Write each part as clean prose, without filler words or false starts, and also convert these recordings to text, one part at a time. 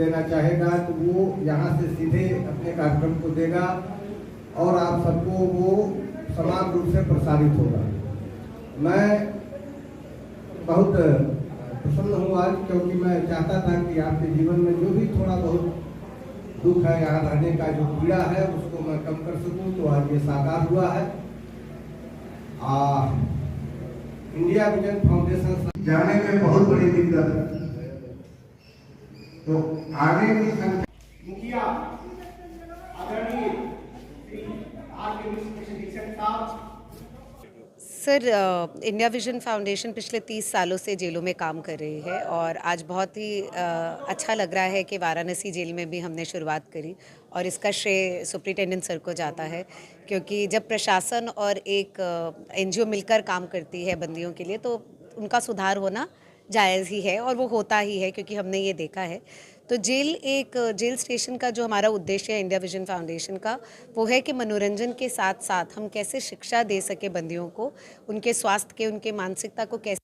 देना चाहेगा तो वो यहाँ से सीधे अपने कार्यक्रम को देगा और आप सबको वो समान रूप से प्रसारित होगा। मैं बहुत प्रसन्न हूँ आज, क्योंकि मैं चाहता था कि आपके जीवन में जो भी थोड़ा बहुत दुख है, यहाँ रहने का जो पीड़ा है, उसको मैं कम कर सकूँ, तो आज ये साकार हुआ है। इंडिया विजन फाउंडेशन जाने में बहुत बड़ी दिक्कत है, तो आगे की मुखिया आदरणीय सर, इंडिया विजन फाउंडेशन पिछले 30 सालों से जेलों में काम कर रही है और आज बहुत ही अच्छा लग रहा है कि वाराणसी जेल में भी हमने शुरुआत करी और इसका श्रेय सुप्रिंटेंडेंट सर को जाता है, क्योंकि जब प्रशासन और एक एनजीओ मिलकर काम करती है बंदियों के लिए तो उनका सुधार होना जायज़ ही है और वो होता ही है, क्योंकि हमने ये देखा है। तो जेल स्टेशन का जो हमारा उद्देश्य है इंडिया विजन फाउंडेशन का, वो है कि मनोरंजन के साथ साथ हम कैसे शिक्षा दे सके बंदियों को, उनके स्वास्थ्य के, उनके मानसिकता को कैसे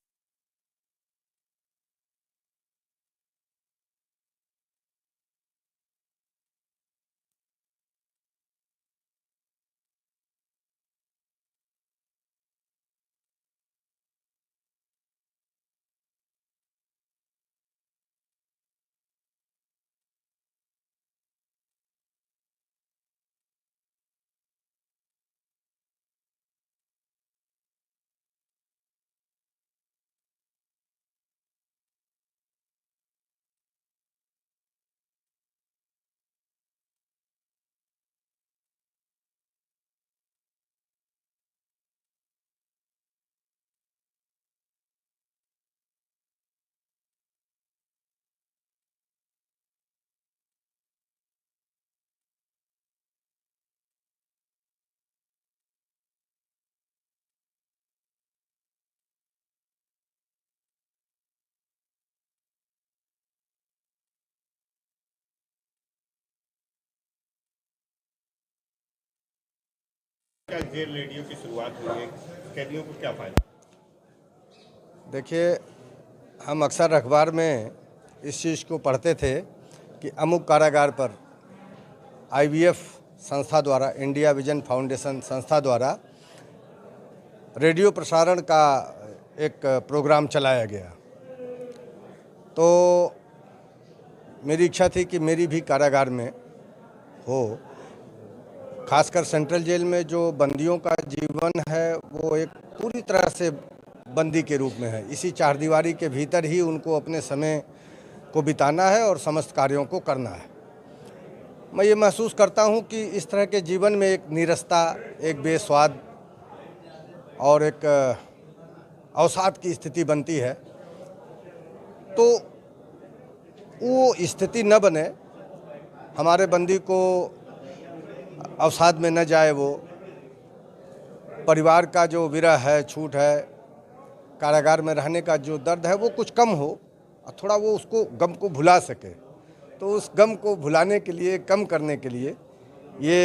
क्या जेल रेडियो की शुरुआत हुई है, कैदियों को क्या फायदा? देखिए, हम अक्सर अखबार में इस चीज़ को पढ़ते थे कि अमुक कारागार पर आईवीएफ संस्था द्वारा, इंडिया विजन फाउंडेशन संस्था द्वारा रेडियो प्रसारण का एक प्रोग्राम चलाया गया। तो मेरी इच्छा थी कि मेरी भी कारागार में हो। खासकर सेंट्रल जेल में जो बंदियों का जीवन है वो एक पूरी तरह से बंदी के रूप में है। इसी चारदीवारी के भीतर ही उनको अपने समय को बिताना है और समस्त कार्यों को करना है। मैं ये महसूस करता हूँ कि इस तरह के जीवन में एक नीरसता, एक बेस्वाद और एक अवसाद की स्थिति बनती है। तो वो स्थिति न बने, हमारे बंदी को अवसाद में न जाए, वो परिवार का जो विरह है, छूट है, कारागार में रहने का जो दर्द है वो कुछ कम हो और थोड़ा वो उसको गम को भुला सके। तो उस गम को भुलाने के लिए, कम करने के लिए ये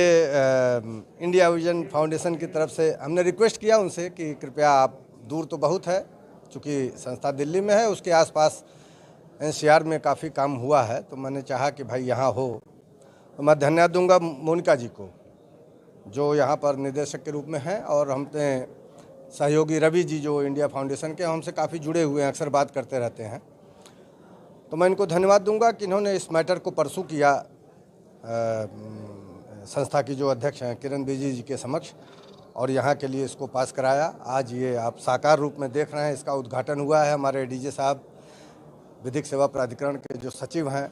इंडिया विजन फाउंडेशन की तरफ से हमने रिक्वेस्ट किया उनसे कि कृपया आप, दूर तो बहुत है, चूँकि संस्था दिल्ली में है, उसके आसपास एनसीआर में काफ़ी काम हुआ है, तो मैंने चाहा कि भाई यहाँ हो। तो मैं धन्यवाद दूंगा मोनिका जी को, जो यहाँ पर निदेशक के रूप में हैं, और हमने सहयोगी रवि जी जो इंडिया फाउंडेशन के हमसे काफ़ी जुड़े हुए हैं, अक्सर बात करते रहते हैं। तो मैं इनको धन्यवाद दूंगा कि इन्होंने इस मैटर को परसू किया संस्था की जो अध्यक्ष हैं किरण बेजी जी के समक्ष, और यहाँ के लिए इसको पास कराया। आज ये आप साकार रूप में देख रहे हैं, इसका उद्घाटन हुआ है। हमारे डीजे साहब, विधिक सेवा प्राधिकरण के जो सचिव हैं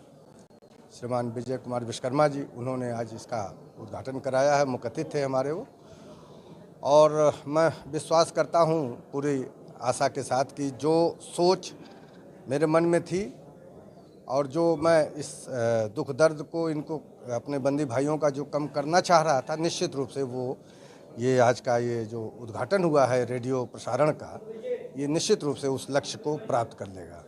श्रीमान विजय कुमार विश्वकर्मा जी, उन्होंने आज इसका उद्घाटन कराया है, मुकत्तिथ थे हमारे वो। और मैं विश्वास करता हूँ पूरी आशा के साथ कि जो सोच मेरे मन में थी और जो मैं इस दुख दर्द को, इनको अपने बंदी भाइयों का जो कम करना चाह रहा था, निश्चित रूप से वो ये आज का ये जो उद्घाटन हुआ है रेडियो प्रसारण का, ये निश्चित रूप से उस लक्ष्य को प्राप्त कर लेगा।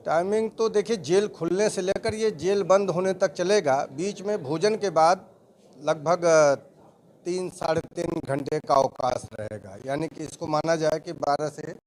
टाइमिंग तो देखिए, जेल खुलने से लेकर ये जेल बंद होने तक चलेगा। बीच में भोजन के बाद लगभग 3 साढ़े 3 घंटे का अवकाश रहेगा, यानी कि इसको माना जाए कि 12 से